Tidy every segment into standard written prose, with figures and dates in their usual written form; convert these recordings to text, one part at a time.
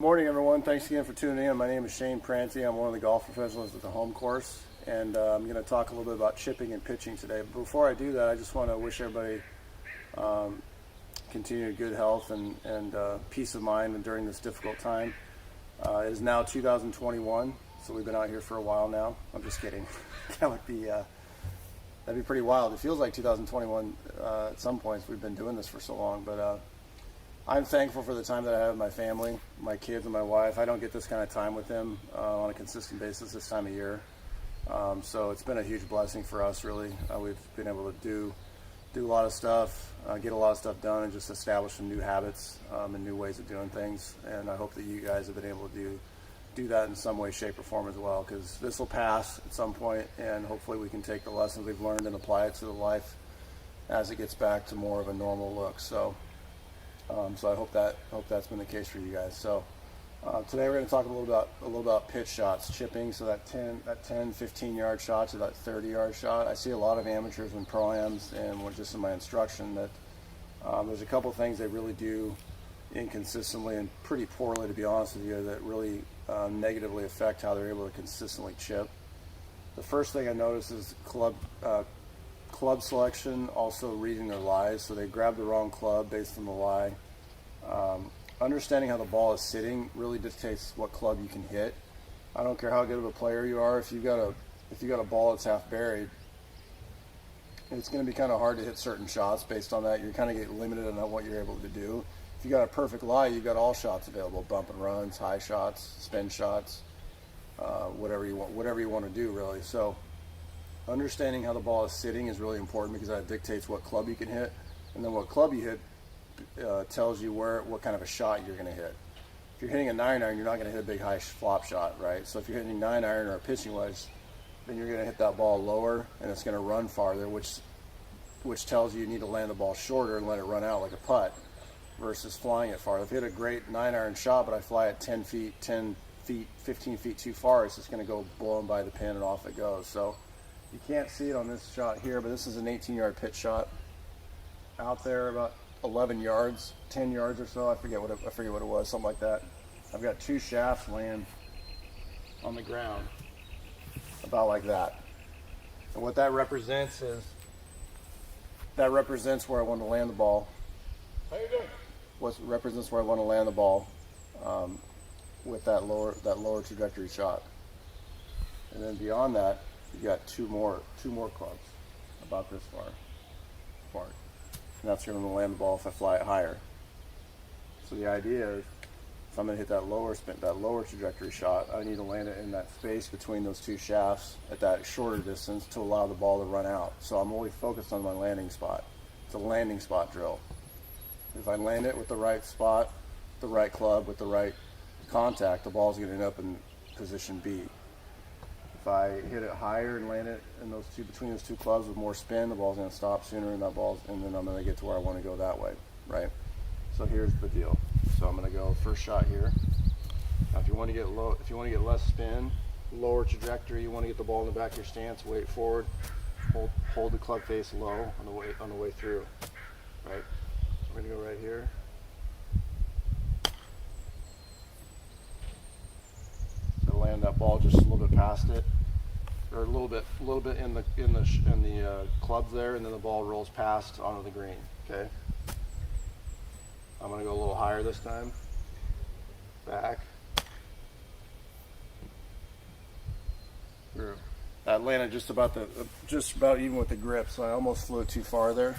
Good morning, everyone. Thanks again for tuning in. My name is Shane Prante. I'm one of the golf professionals at the home course, and I'm going to talk a little bit about chipping and pitching today. But before I do that, I just want to wish everybody continued good health and peace of mind during this difficult time. It is now 2021, so we've been out here for a while now. I'm just kidding. That would be that'd be pretty wild. It feels like 2021 at some points. We've been doing this for so long, but I'm thankful for the time that I have with my family, my kids, and my wife. I don't get this kind of time with them on a consistent basis this time of year. So it's been a huge blessing for us, really. We've been able to do a lot of stuff, get a lot of stuff done, and just establish some new habits and new ways of doing things. And I hope that you guys have been able to do that in some way, shape, or form as well, because this will pass at some point, and hopefully we can take the lessons we've learned and apply it to the life as it gets back to more of a normal look. So I hope that's been the case for you guys. So today we're going to talk a little about pitch shots, chipping. So that 10, 15 yard shot to that 30 yard shot. I see a lot of amateurs and pro-ams, and just in my instruction, that there's a couple things they really do inconsistently and pretty poorly, to be honest with you, that really negatively affect how they're able to consistently chip. The first thing I notice is club selection, also reading their lies. So they grab the wrong club based on the lie. Understanding how the ball is sitting really dictates what club you can hit. I don't care how good of a player you are. If you got a ball that's half buried, it's going to be kind of hard to hit certain shots based on that. You're kind of getting limited on what you're able to do. If you got a perfect lie, you've got all shots available: bump and runs, high shots, spin shots, whatever you want to do, really. So understanding how the ball is sitting is really important, because that dictates what club you can hit, and then what club you hit tells you what kind of a shot you're going to hit. If you're hitting a 9-iron, you're not going to hit a big high flop shot, right? So if you're hitting a 9-iron or a pitching wedge, then you're going to hit that ball lower, and it's going to run farther, which tells you need to land the ball shorter and let it run out like a putt versus flying it farther. If you hit a great 9-iron shot, but I fly it 10 feet, 15 feet too far, it's just going to go blowing by the pin and off it goes. So you can't see it on this shot here, but this is an 18-yard pitch shot out there about 11 yards, 10 yards or so. I forget what it was, something like that. I've got two shafts laying on the ground, about like that. And what that represents where I want to land the ball. How you doing? What represents where I want to land the ball with that lower trajectory shot. And then beyond that, you got two more clubs about this far apart, and that's going to land the ball if I fly it higher. So the idea is, if I'm going to hit that lower trajectory shot, I need to land it in that space between those two shafts at that shorter distance to allow the ball to run out. So I'm only focused on my landing spot. It's a landing spot drill. If I land it with the right spot, the right club, with the right contact, the ball's going to end up in position B. If I hit it higher and land it in between those two clubs with more spin, the ball's going to stop sooner, and then I'm going to get to where I want to go that way, right? So here's the deal. So I'm going to go first shot here. Now, if you want to get less spin, lower trajectory, you want to get the ball in the back of your stance, weight forward, hold the club face low on the way through, right? So we're going to go right here. Land that ball just a little bit past it, or a little bit in the clubs there, and then the ball rolls past onto the green. Okay. I'm gonna go a little higher this time. Back. Through. That landed just about even with the grip, so I almost flew it too far there,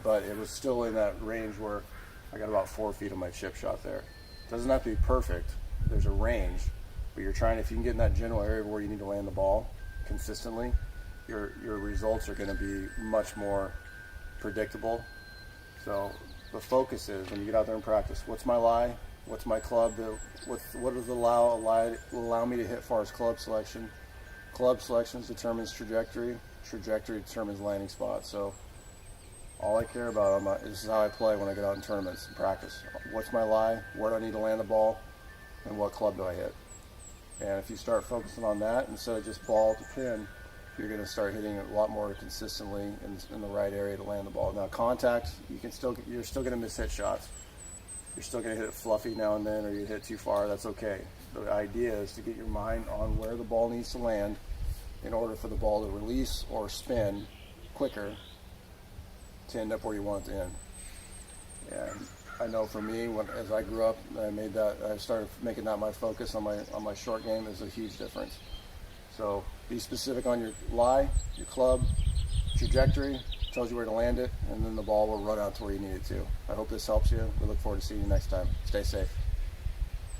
but it was still in that range where I got about 4 feet of my chip shot there. It doesn't have to be perfect. There's a range. But if you can get in that general area where you need to land the ball consistently, your results are going to be much more predictable. So the focus is, when you get out there and practice, what's my lie? What's my club? What does allow me to hit as far as club selection? Club selection determines trajectory. Trajectory determines landing spot. So all I care about, this is how I play when I get out in tournaments and practice. What's my lie? Where do I need to land the ball? And what club do I hit? And if you start focusing on that instead of just ball to pin, you're going to start hitting it a lot more consistently in the right area to land the ball. Now, contact, you're still going to miss hit shots. You're still going to hit it fluffy now and then, or you hit it too far. That's okay. The idea is to get your mind on where the ball needs to land in order for the ball to release or spin quicker to end up where you want it to end. And I know for me, as I grew up, I started making that my focus on my short game. Is a huge difference. So be specific on your lie, your club, trajectory, tells you where to land it, and then the ball will run out to where you need it to. I hope this helps you. We look forward to seeing you next time. Stay safe.